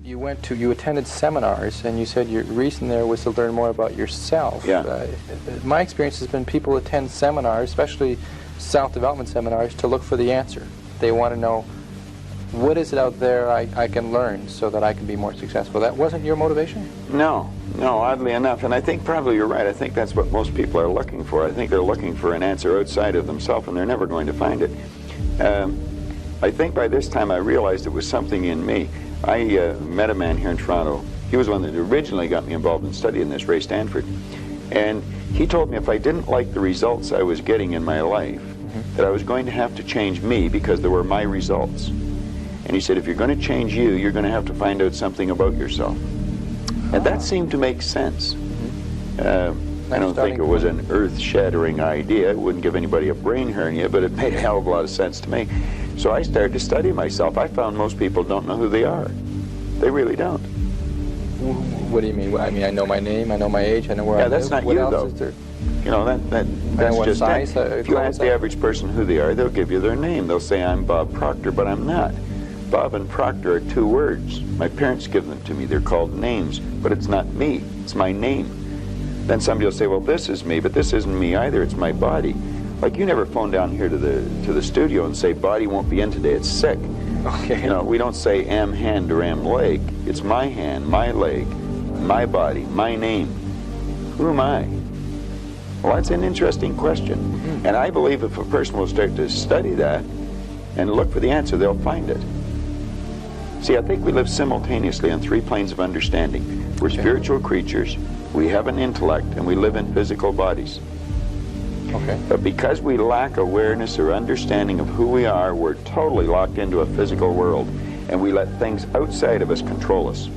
You attended seminars, and you said your reason there was to learn more about yourself. Yeah. My experience has been people attend seminars, especially self-development seminars, to look for the answer. They want to know, what is it out there I can learn so that I can be more successful? That wasn't your motivation? No, oddly enough, and I think probably you're right. I think that's what most people are looking for. I think they're looking for an answer outside of themselves, and they're never going to find it. I think by this time I realized it was something in me. I met a man here in Toronto. He was one that originally got me involved in studying this, Ray Stanford. And he told me if I didn't like the results I was getting in my life, that I was going to have to change me because they were my results. And he said, if you're going to change you, you're going to have to find out something about yourself. And that seemed to make sense. I don't think it was an earth-shattering idea. It wouldn't give anybody a brain hernia, but it made a hell of a lot of sense to me. So I started to study myself. I found most people don't know who they are. They really don't. What do you mean? I mean, I know my name, I know my age, I know where I live. Yeah, that's not what you, else though. Is there? You know, that's just size, it. If you ask the average person who they are, they'll give you their name. They'll say, I'm Bob Proctor, but I'm not. Bob and Proctor are two words. My parents give them to me. They're called names, but it's not me. It's my name. Then somebody will say, well, this is me, but this isn't me either. It's my body. Like, you never phone down here to the studio and say, body won't be in today. It's sick. Okay. You know, we don't say am hand or am leg. It's my hand, my leg, my body, my name. Who am I? Well, that's an interesting question. And I believe if a person will start to study that and look for the answer, they'll find it. See, I think we live simultaneously on three planes of understanding. We're spiritual creatures, we have an intellect, and we live in physical bodies. Okay. But because we lack awareness or understanding of who we are, we're totally locked into a physical world, and we let things outside of us control us.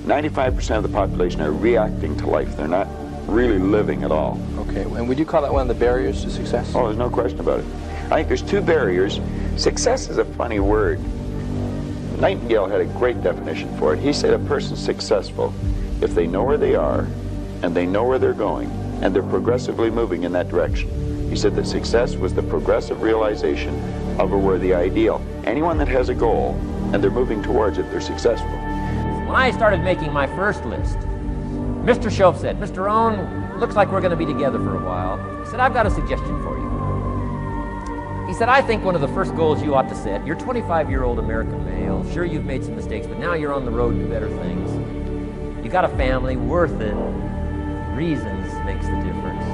95% of the population are reacting to life. They're not really living at all. Okay, and would you call that one of the barriers to success? Oh, there's no question about it. I think there's two barriers. Success is a funny word. Nightingale had a great definition for it. He said a person's successful if they know where they are, and they know where they're going, and they're progressively moving in that direction. He said that success was the progressive realization of a worthy ideal. Anyone that has a goal and they're moving towards it, they're successful. When I started making my first list, Mr. Shoaff said, Mr. Rohn, looks like we're going to be together for a while. He said, I've got a suggestion for you. He said, I think one of the first goals you ought to set, you're a 25-year-old American male, sure you've made some mistakes, but now you're on the road to better things. You got a family, worth it. Reasons makes the difference.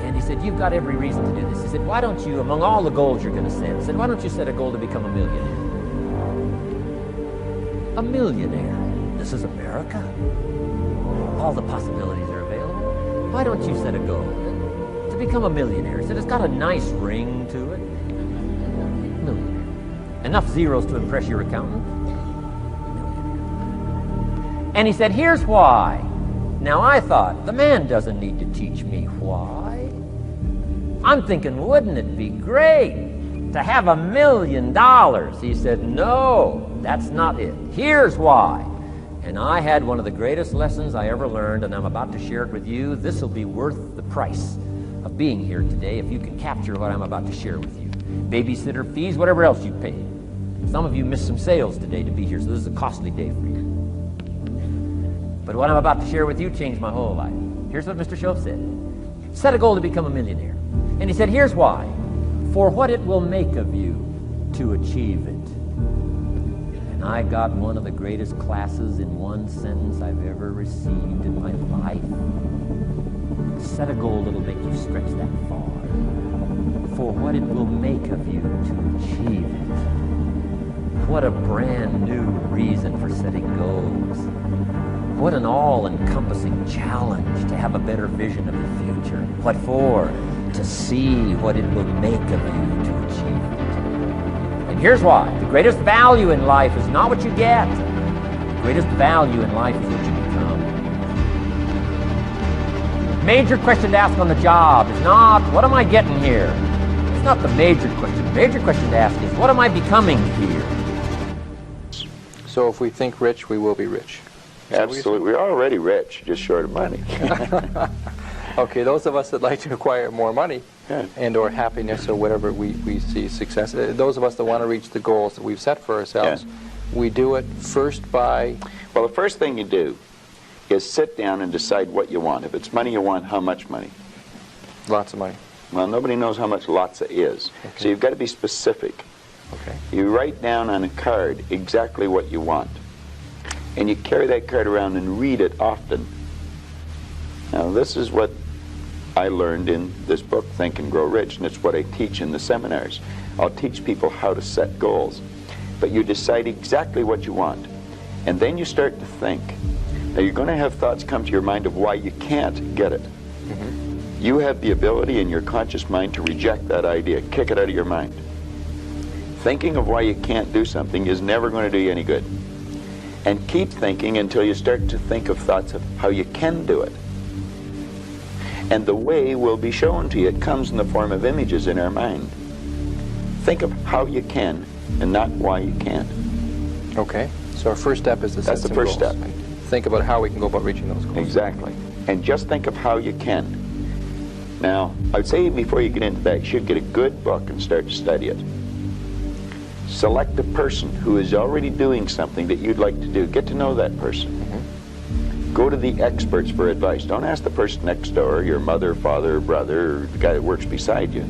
And he said, you've got every reason to do this. He said, why don't you, among all the goals you're going to set, he said, why don't you set a goal to become a millionaire? A millionaire. This is America. All the possibilities are available. Why don't you set a goal to become a millionaire? He said, it's got a nice ring to it. Millionaire. Enough zeros to impress your accountant. Millionaire. And he said, here's why. Now I thought, the man doesn't need to teach me why. I'm thinking, wouldn't it be great to have $1 million? He said, no, that's not it. Here's why. And I had one of the greatest lessons I ever learned, and I'm about to share it with you. This will be worth the price of being here today if you can capture what I'm about to share with you. Babysitter fees, whatever else you paid. Some of you missed some sales today to be here, so this is a costly day for you. But what I'm about to share with you changed my whole life. Here's what Mr. Shoaff said. Set a goal to become a millionaire. And he said, here's why. For what it will make of you to achieve it. And I got one of the greatest classes in one sentence I've ever received in my life. Set a goal that'll make you stretch that far. For what it will make of you to achieve it. What a brand new reason for setting goals. What an all-encompassing challenge to have a better vision of the future. What for? To see what it will make of you to achieve it. And here's why. The greatest value in life is not what you get. The greatest value in life is what you become. The major question to ask on the job is not, what am I getting here? It's not the major question. The major question to ask is, what am I becoming here? So if we think rich, we will be rich. Absolutely. We're already rich, just short of money. Okay, those of us that like to acquire more money and or happiness or whatever we see success, those of us that want to reach the goals that we've set for ourselves, We do it first by... Well, the first thing you do is sit down and decide what you want. If it's money you want, how much money? Lots of money. Well, nobody knows how much lots is. Okay. So you've got to be specific. Okay. You write down on a card exactly what you want. And you carry that card around and read it often. Now, this is what I learned in this book, Think and Grow Rich, and it's what I teach in the seminars. I'll teach people how to set goals. But you decide exactly what you want, and then you start to think. Now, you're going to have thoughts come to your mind of why you can't get it. Mm-hmm. You have the ability in your conscious mind to reject that idea, kick it out of your mind. Thinking of why you can't do something is never going to do you any good. And keep thinking until you start to think of thoughts of how you can do it. And the way will be shown to you. It comes in the form of images in our mind. Think of how you can and not why you can't. Okay. So our first step is to set That's the some first goals. step. Think about how we can go about reaching those goals. Exactly. And just think of how you can. Now, I would say before you get into that, you should get a good book and start to study it. Select a person who is already doing something that you'd like to do. Get to know that person. Mm-hmm. Go to the experts for advice. Don't ask the person next door, your mother, father, brother, or the guy that works beside you,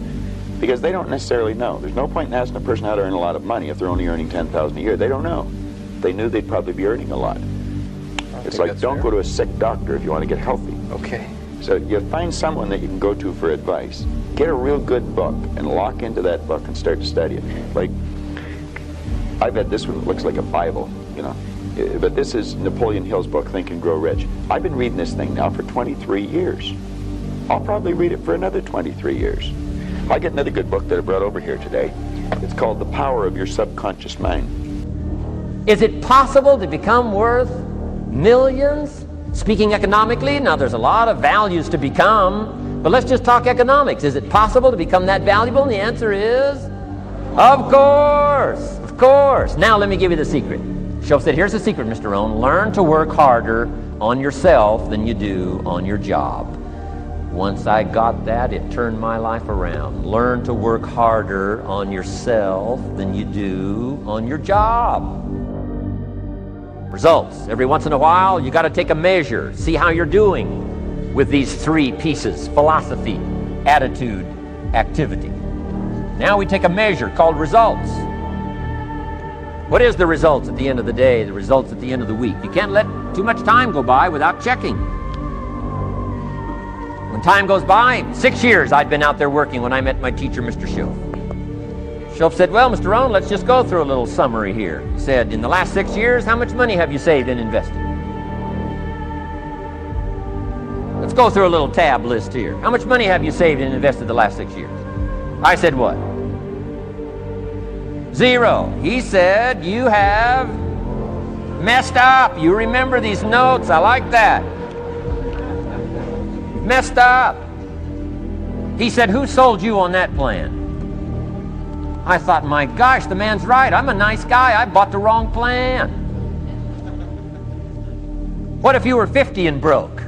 because they don't necessarily know. There's no point in asking a person how to earn a lot of money if they're only earning $10,000 a year. They don't know. If they knew, they'd probably be earning a lot. It's like, don't go to a sick doctor if you want to get healthy. Okay. So you find someone that you can go to for advice. Get a real good book and lock into that book and start to study it. Like, I've had this one that looks like a Bible, you know. But this is Napoleon Hill's book, Think and Grow Rich. I've been reading this thing now for 23 years. I'll probably read it for another 23 years. I get another good book that I brought over here today. It's called The Power of Your Subconscious Mind. Is it possible to become worth millions? Speaking economically, now there's a lot of values to become, but let's just talk economics. Is it possible to become that valuable? And the answer is, of course, of course. Now let me give you the secret. Shoaff said, here's the secret, Mr. Rohn. Learn to work harder on yourself than you do on your job. Once I got that, it turned my life around. Learn to work harder on yourself than you do on your job. Results. Every once in a while, you got to take a measure, see how you're doing with these three pieces: philosophy, attitude, activity. Now we take a measure called results. What is the results at the end of the day, the results at the end of the week? You can't let too much time go by without checking. When time goes by, 6 years I'd been out there working when I met my teacher, Mr. Shoaff. Shoaff said, well, Mr. Rohn, let's just go through a little summary here. He said, in the last 6 years, how much money have you saved and invested? Let's go through a little tab list here. How much money have you saved and invested the last 6 years? I said, what? 0. He said, you have messed up. You remember these notes. I like that. Messed up. He said, who sold you on that plan? I thought, my gosh, the man's right. I'm a nice guy. I bought the wrong plan. What if you were 50 and broke?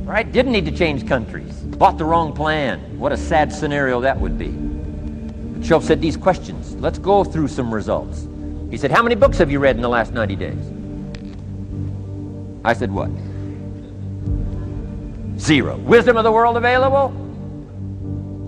Right? Didn't need to change countries. Bought the wrong plan. What a sad scenario that would be. But Shoaff said these questions. Let's go through some results. He said, how many books have you read in the last 90 days? I said, what? 0. Wisdom of the world available?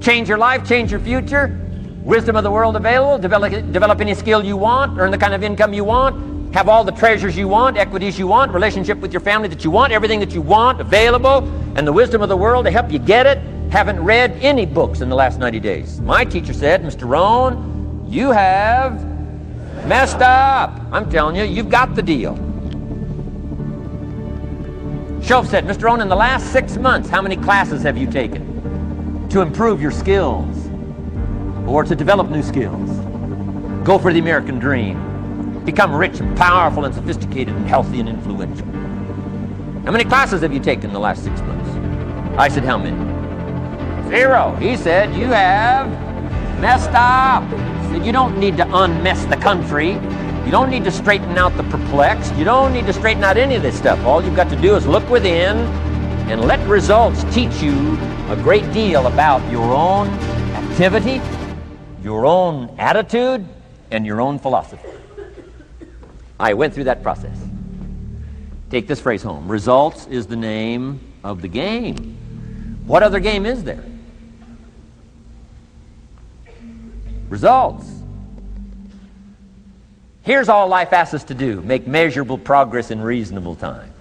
Change your life, change your future? Wisdom of the world available? Develop any skill you want? Earn the kind of income you want? Have all the treasures you want, equities you want, relationship with your family that you want, everything that you want available, and the wisdom of the world to help you get it? Haven't read any books in the last 90 days. My teacher said, Mr. Rohn, you have messed up. I'm telling you, you've got the deal. Shoaff said, Mr. Rohn, in the last 6 months, how many classes have you taken to improve your skills or to develop new skills? Go for the American dream. Become rich and powerful and sophisticated and healthy and influential. How many classes have you taken in the last 6 months? I said, how many? 0. He said, you have messed up. He said, you don't need to unmess the country. You don't need to straighten out the perplexed. You don't need to straighten out any of this stuff. All you've got to do is look within and let results teach you a great deal about your own activity, your own attitude, and your own philosophy. I went through that process. Take this phrase home. Results is the name of the game. What other game is there? Results. Here's all life asks us to do: make measurable progress in reasonable time.